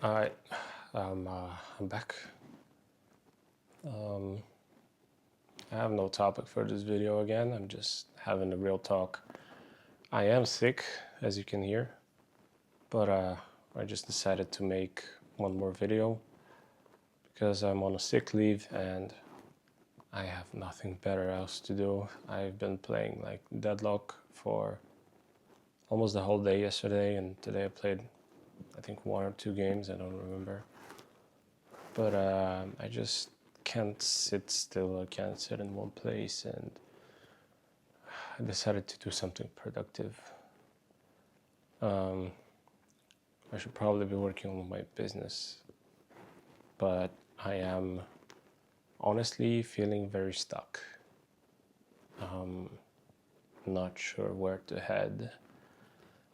Alright, I'm back. I have no topic for this video again. I'm just having a real talk. I am sick, as you can hear, but I just decided to make one more video because I'm on a sick leave and I have nothing better else to do. I've been playing like Deadlock for almost the whole day yesterday, and today I played, I think, 1 or 2 games. I don't remember. But I just can't sit still. I can't sit in one place, and I decided to do something productive. I should probably be working on my business, but I am honestly feeling very stuck. Not sure where to head,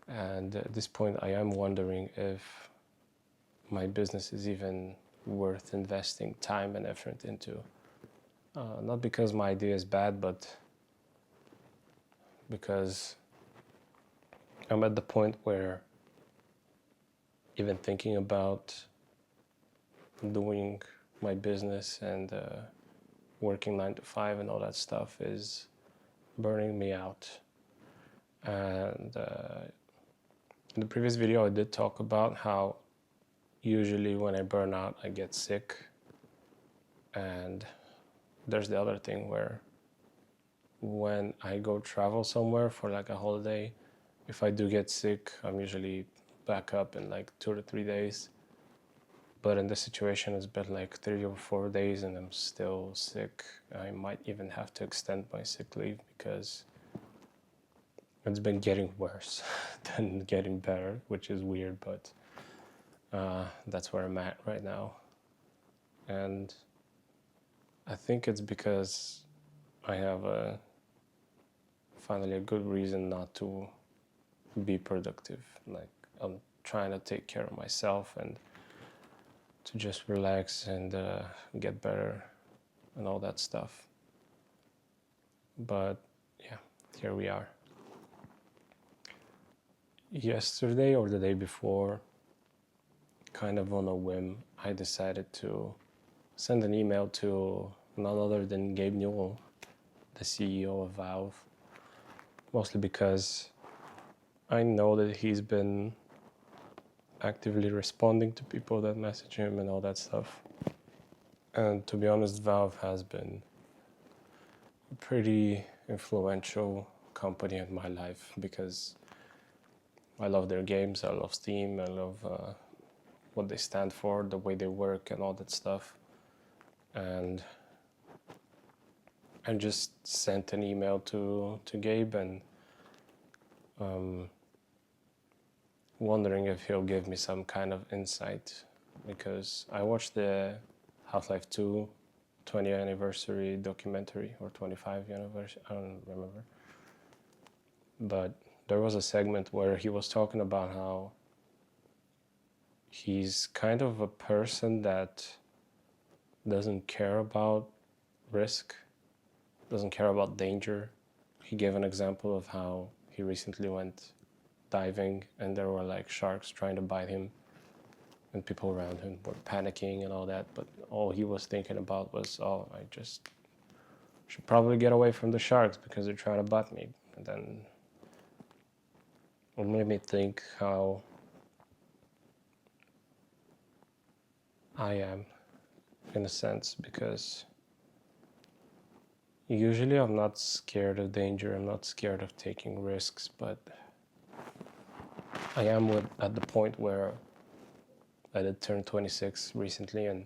and at this point I am wondering if my business is even worth investing time and effort into. Not because my idea is bad, but because I'm at the point where even thinking about doing my business and working 9 to 5 and all that stuff is burning me out. And in the previous video I did talk about how usually when I burn out I get sick, and there's the other thing where when I go travel somewhere for like a holiday, if I do get sick, I'm usually back up in like 2 to 3 days. But in this situation, it's been like 3 or 4 days and I'm still sick. I might even have to extend my sick leave because it's been getting worse than getting better, which is weird, but that's where I'm at right now. And I think it's because I have finally a good reason not to be productive. Like, I'm trying to take care of myself and to just relax and get better and all that stuff. But yeah, here we are. Yesterday or the day before, kind of on a whim, I decided to send an email to none other than Gabe Newell, the CEO of Valve, mostly because I know that he's been actively responding to people that message him and all that stuff. And to be honest, Valve has been a pretty influential company in my life because I love their games, I love Steam, I love what they stand for, the way they work and all that stuff. And I just sent an email to Gabe and wondering if he'll give me some kind of insight, because I watched the Half-Life 2 20th anniversary documentary, or 25th anniversary, I don't remember. But there was a segment where he was talking about how he's kind of a person that doesn't care about risk, doesn't care about danger. He gave an example of how he recently went diving and there were like sharks trying to bite him and people around him were panicking and all that, but all he was thinking about was, oh, I just should probably get away from the sharks because they're trying to bite me. And then it made me think how I am, in a sense, because usually I'm not scared of danger, I'm not scared of taking risks, but I am at the point where I did turn 26 recently, and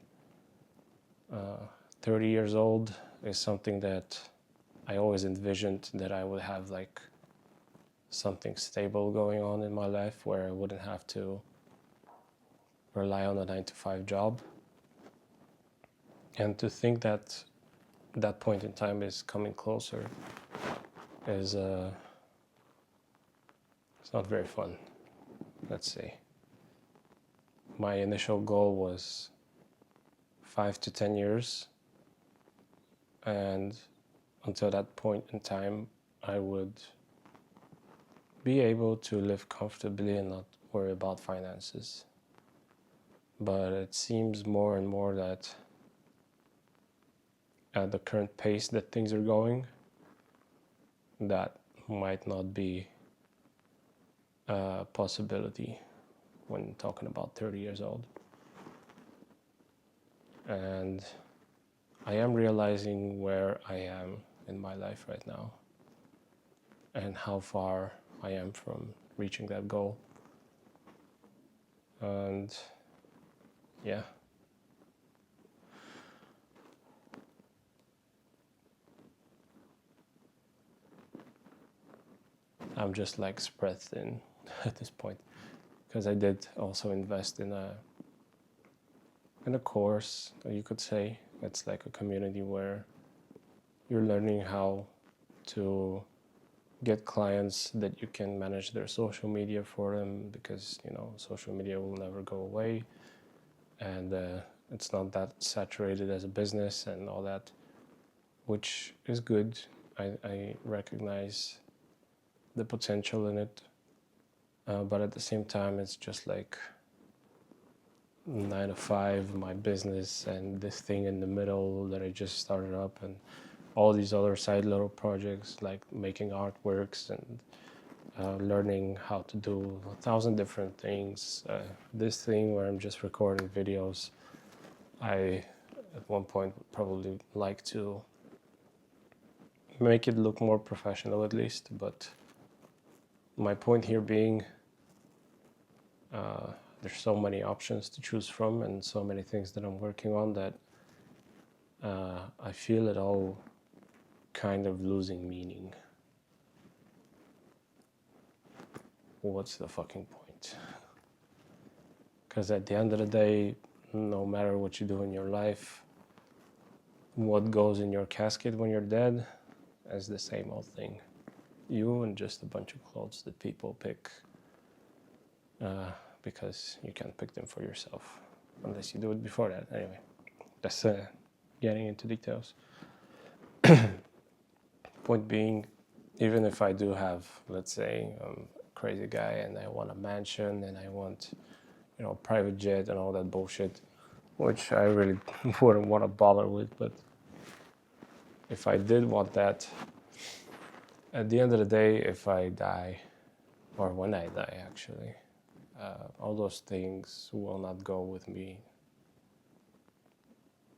30 years old is something that I always envisioned that I would have like something stable going on in my life where I wouldn't have to rely on a 9 to 5 job. And to think that that point in time is coming closer is it's not very fun, let's say. My initial goal was 5 to 10 years, and until that point in time I would be able to live comfortably and not worry about finances. but it seems more and more that at the current pace that things are going, that might not be a possibility when talking about 30 years old. And I am realizing where I am in my life right now and how far I am from reaching that goal. And yeah, I'm just like spread thin at this point, because I did also invest in a course, you could say. It's like a community where you're learning how to get clients that you can manage their social media for them, because social media will never go away, and it's not that saturated as a business and all that, which is good. I recognize the potential in it, but at the same time it's just like 9 to 5 my business and this thing in the middle that I just started up, and all these other side little projects like making artworks and learning how to do 1,000 different things. This thing where I'm just recording videos, I at one point would probably like to make it look more professional at least, but my point here being there's so many options to choose from and so many things that I'm working on that I feel it all kind of losing meaning. What's the fucking point? Because at the end of the day, no matter what you do in your life, what goes in your casket when you're dead is the same old thing. You and just a bunch of clothes that people pick because you can't pick them for yourself unless you do it before that. Anyway, that's getting into details. Point being, even if I do have, let's say, I'm a crazy guy and I want a mansion and I want, a private jet and all that bullshit, which I really wouldn't want to bother with, but if I did want that, at the end of the day, if I die, or when I die actually, all those things will not go with me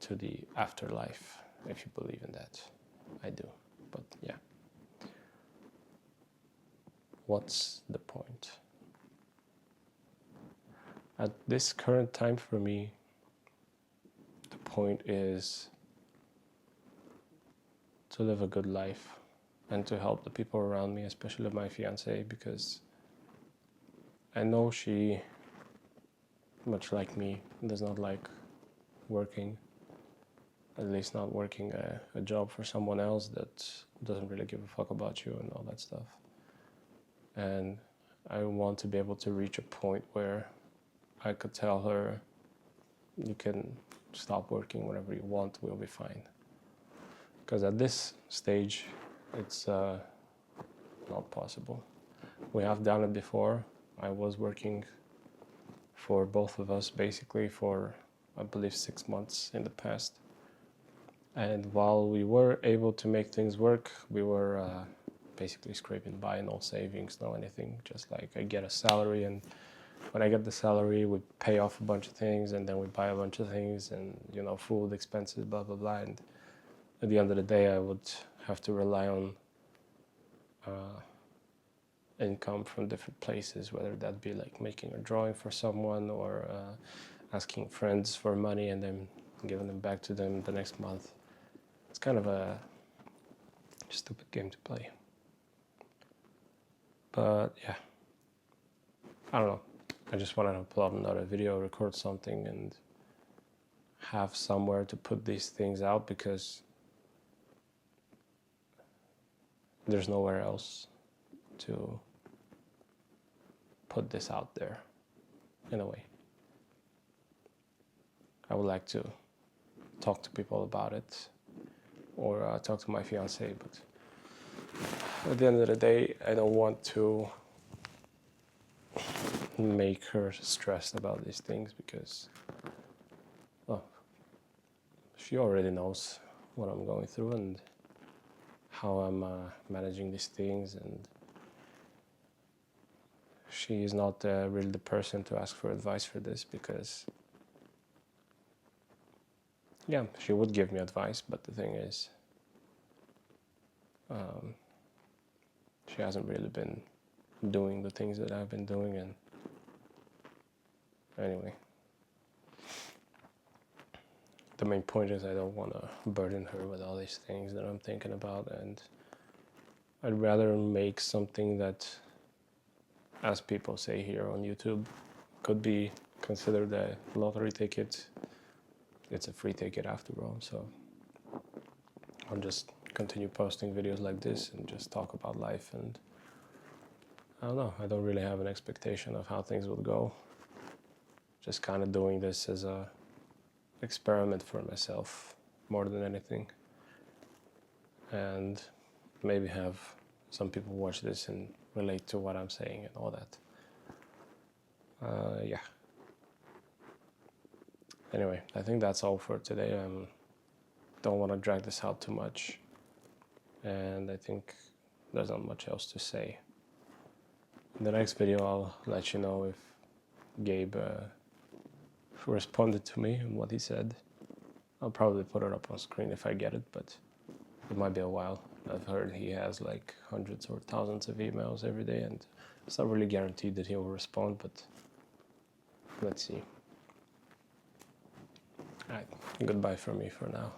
to the afterlife, if you believe in that. I do, but yeah. What's the point? At this current time for me, the point is to live a good life and to help the people around me, especially my fiance, because I know she, much like me, does not like working, at least not working a job for someone else that doesn't really give a fuck about you and all that stuff. And I want to be able to reach a point where I could tell her, you can stop working whenever you want, we'll be fine. Because at this stage, it's not possible. We have done it before. I was working for both of us basically for, I believe, 6 months in the past. And while we were able to make things work, we were basically scraping by, no savings, no anything. Just like I get a salary, and when I get the salary, we pay off a bunch of things, and then we buy a bunch of things, and food expenses, blah blah blah. And at the end of the day, I would have to rely on income from different places, whether that be like making a drawing for someone or asking friends for money and then giving them back to them the next month. It's kind of a stupid game to play. But yeah, I don't know. I just wanted to upload another video, record something, and have somewhere to put these things out, because there's nowhere else to put this out there, in a way. I would like to talk to people about it, or talk to my fiance, but at the end of the day, I don't want to make her stressed about these things, because, well, she already knows what I'm going through and how I'm managing these things, and she is not really the person to ask for advice for this, because, yeah, she would give me advice, but the thing is, she hasn't really been doing the things that I've been doing, and anyway. The main point is I don't want to burden her with all these things that I'm thinking about, and I'd rather make something that, as people say here on YouTube, could be considered a lottery ticket. It's a free ticket after all, so I'll just continue posting videos like this and just talk about life, and I don't know, I don't really have an expectation of how things would go. Just kind of doing this as a experiment for myself more than anything, and maybe have some people watch this and relate to what I'm saying and all that. Yeah. Anyway, I think that's all for today. Don't want to drag this out too much, and I think there's not much else to say. In the next video, I'll let you know if Gabe responded to me and what he said. I'll probably put it up on screen if I get it, but it might be a while. I've heard he has like hundreds or thousands of emails every day, and it's not really guaranteed that he will respond, but let's see. Alright, goodbye from me for now.